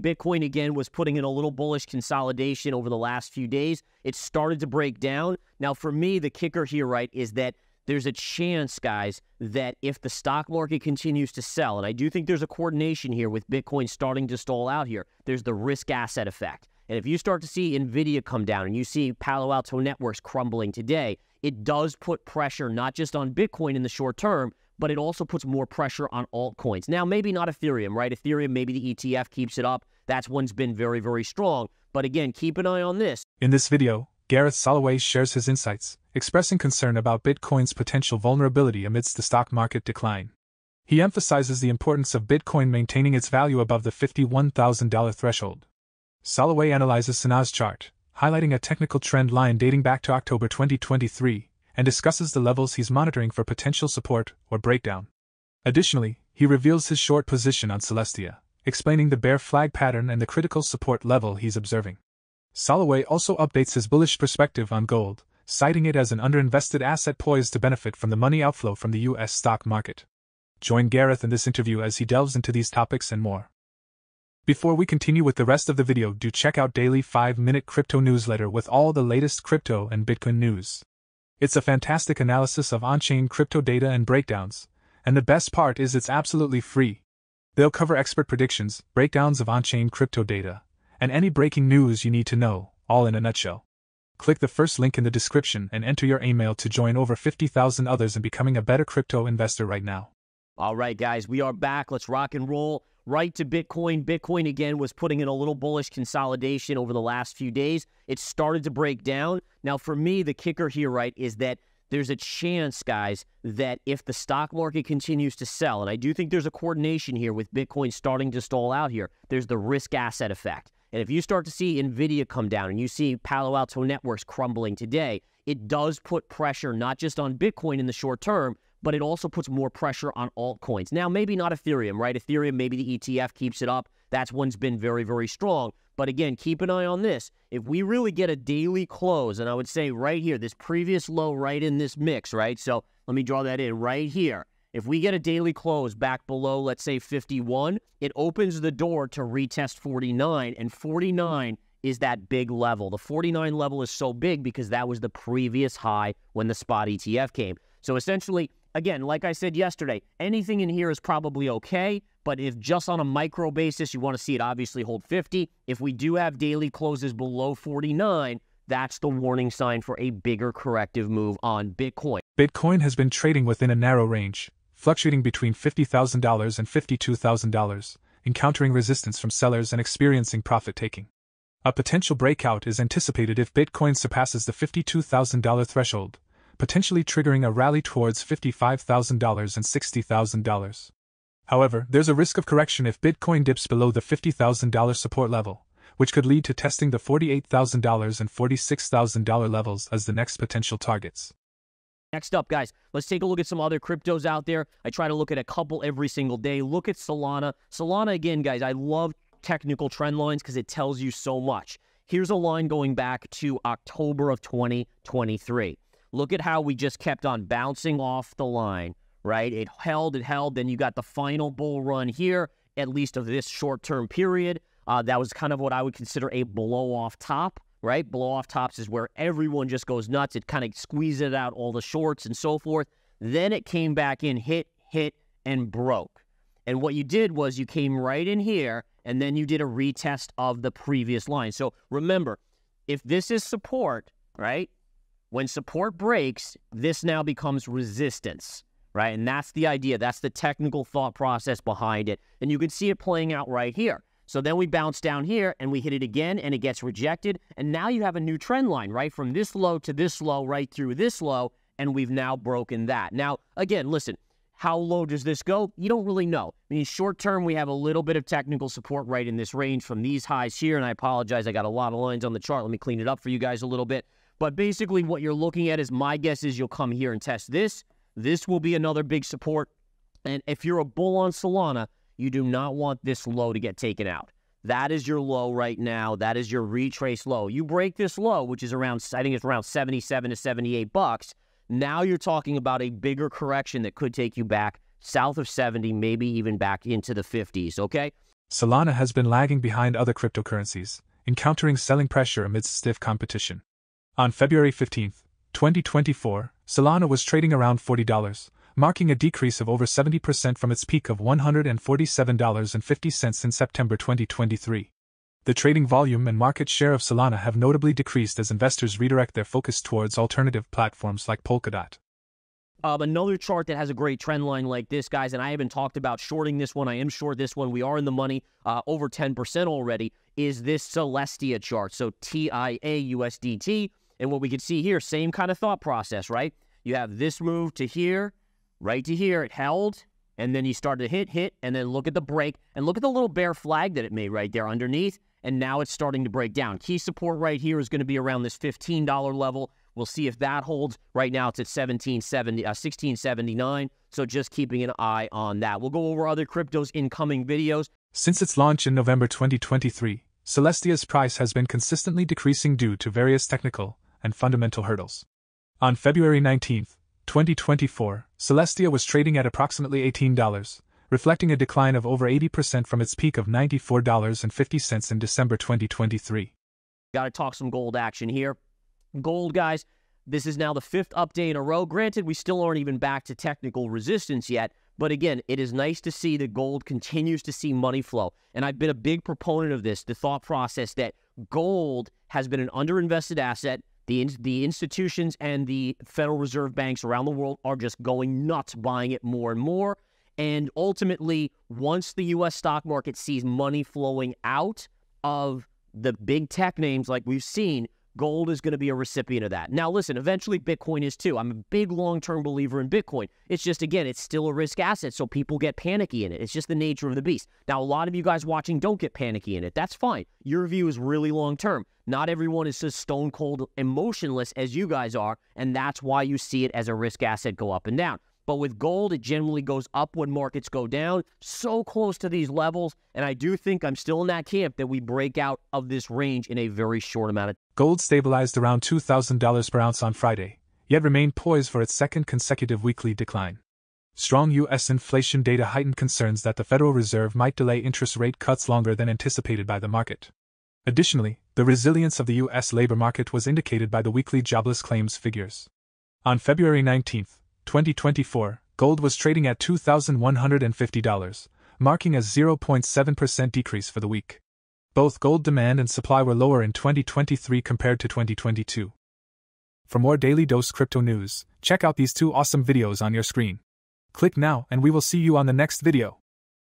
Bitcoin, again, was putting in a little bullish consolidation over the last few days. It started to break down. Now, for me, the kicker here, right, is that there's a chance, guys, that if the stock market continues to sell, and I do think there's a coordination here with Bitcoin starting to stall out here, there's the risk asset effect. And if you start to see NVIDIA come down and you see Palo Alto Networks crumbling today, it does put pressure not just on Bitcoin in the short term, but it also puts more pressure on altcoins. Now, maybe not Ethereum, right? Ethereum, maybe the ETF keeps it up. That's one's been very, very strong. But again, keep an eye on this. In this video, Gareth Soloway shares his insights, expressing concern about Bitcoin's potential vulnerability amidst the stock market decline. He emphasizes the importance of Bitcoin maintaining its value above the $51,000 threshold. Soloway analyzes Sana's chart, highlighting a technical trend line dating back to October 2023, and discusses the levels he's monitoring for potential support or breakdown. Additionally, he reveals his short position on Celestia, explaining the bear flag pattern and the critical support level he's observing. Soloway also updates his bullish perspective on gold, citing it as an underinvested asset poised to benefit from the money outflow from the U.S. stock market. Join Gareth in this interview as he delves into these topics and more. Before we continue with the rest of the video, do check out daily 5-minute crypto newsletter with all the latest crypto and Bitcoin news. It's a fantastic analysis of on-chain crypto data and breakdowns, and the best part is it's absolutely free. They'll cover expert predictions, breakdowns of on-chain crypto data, and any breaking news you need to know, all in a nutshell. Click the first link in the description and enter your email to join over 50,000 others in becoming a better crypto investor right now. All right, guys, we are back. Let's rock and roll. Right to Bitcoin. Bitcoin, again, was putting in a little bullish consolidation over the last few days. It started to break down. Now, for me, the kicker here, right, is that there's a chance, guys, that if the stock market continues to sell, and I do think there's a coordination here with Bitcoin starting to stall out here, there's the risk asset effect. And if you start to see NVIDIA come down and you see Palo Alto Networks crumbling today, it does put pressure not just on Bitcoin in the short term, but it also puts more pressure on altcoins. Now, maybe not Ethereum, right? Ethereum, maybe the ETF keeps it up. That's one's been very, very strong. But again, keep an eye on this. If we really get a daily close, and I would say right here, this previous low right in this mix, right? So let me draw that in right here. If we get a daily close back below, let's say 51, it opens the door to retest 49, and 49 is that big level. The 49 level is so big because that was the previous high when the spot ETF came. So essentially, again, like I said yesterday, anything in here is probably okay, but if just on a micro basis, you want to see it obviously hold 50. If we do have daily closes below 49, that's the warning sign for a bigger corrective move on Bitcoin. Bitcoin has been trading within a narrow range, fluctuating between $50,000 and $52,000, encountering resistance from sellers and experiencing profit-taking. A potential breakout is anticipated if Bitcoin surpasses the $52,000 threshold, potentially triggering a rally towards $55,000 and $60,000. However, there's a risk of correction if Bitcoin dips below the $50,000 support level, which could lead to testing the $48,000 and $46,000 levels as the next potential targets. Next up, guys, let's take a look at some other cryptos out there. I try to look at a couple every single day. Look at Solana. Solana, again, guys, I love technical trend lines because it tells you so much. Here's a line going back to October of 2023. Look at how we just kept on bouncing off the line, right? It held, then you got the final bull run here, at least of this short-term period. That was kind of what I would consider a blow-off top, right? Blow-off tops is where everyone just goes nuts. It kind of squeezes out all the shorts and so forth. Then it came back in, hit, and broke. And what you did was you came right in here, and then you did a retest of the previous line. So remember, if this is support, right? When support breaks, this now becomes resistance, right? And that's the idea. That's the technical thought process behind it. And you can see it playing out right here. So then we bounce down here and we hit it again and it gets rejected. And now you have a new trend line, right? From this low to this low, right through this low. And we've now broken that. Now, again, listen, how low does this go? You don't really know. I mean, short term, we have a little bit of technical support right in this range from these highs here. And I apologize, I got a lot of lines on the chart. Let me clean it up for you guys a little bit. But basically what you're looking at is, my guess is you'll come here and test this. This will be another big support. And if you're a bull on Solana, you do not want this low to get taken out. That is your low right now. That is your retrace low. You break this low, which is around, I think it's around 77 to 78 bucks. Now you're talking about a bigger correction that could take you back south of 70, maybe even back into the 50s, okay? Solana has been lagging behind other cryptocurrencies, encountering selling pressure amidst stiff competition. On February 15, 2024, Solana was trading around $40, marking a decrease of over 70% from its peak of $147.50 in September 2023. The trading volume and market share of Solana have notably decreased as investors redirect their focus towards alternative platforms like Polkadot. Another chart that has a great trend line like this, guys, and I haven't talked about shorting this one. I am short this one. We are in the money over 10% already, is this Celestia chart. So TIA-USDT. And what we can see here, same kind of thought process, right? You have this move to here, right to here. It held, and then you started to hit, and then look at the break, and look at the little bear flag that it made right there underneath, and now it's starting to break down. Key support right here is going to be around this $15 level. We'll see if that holds. Right now it's at $16.79, so just keeping an eye on that. We'll go over other cryptos in coming videos. Since its launch in November 2023, Celestia's price has been consistently decreasing due to various technical and fundamental hurdles. On February 19, 2024, Celestia was trading at approximately $18, reflecting a decline of over 80% from its peak of $94.50 in December 2023. Got to talk some gold action here. Gold, guys, this is now the 5th update in a row. Granted, we still aren't even back to technical resistance yet, but again, it is nice to see that gold continues to see money flow. And I've been a big proponent of this, the thought process that gold has been an underinvested asset. The institutions and the Federal Reserve banks around the world are just going nuts buying it more and more. And ultimately, once the U.S. stock market sees money flowing out of the big tech names like we've seen, gold is going to be a recipient of that. Now, listen, eventually Bitcoin is too. I'm a big long-term believer in Bitcoin. It's just, again, it's still a risk asset, so people get panicky in it. It's just the nature of the beast. Now, a lot of you guys watching don't get panicky in it. That's fine. Your view is really long-term. Not everyone is as stone-cold emotionless as you guys are, and that's why you see it as a risk asset go up and down. But with gold, it generally goes up when markets go down, so close to these levels, and I do think I'm still in that camp that we break out of this range in a very short amount of time. Gold stabilized around $2,000 per ounce on Friday, yet remained poised for its second consecutive weekly decline. Strong U.S. inflation data heightened concerns that the Federal Reserve might delay interest rate cuts longer than anticipated by the market. Additionally, the resilience of the U.S. labor market was indicated by the weekly jobless claims figures. On February 19, 2024, gold was trading at $2,150, marking a 0.7% decrease for the week. Both gold demand and supply were lower in 2023 compared to 2022. For more daily dose crypto news, check out these 2 awesome videos on your screen. Click now and we will see you on the next video.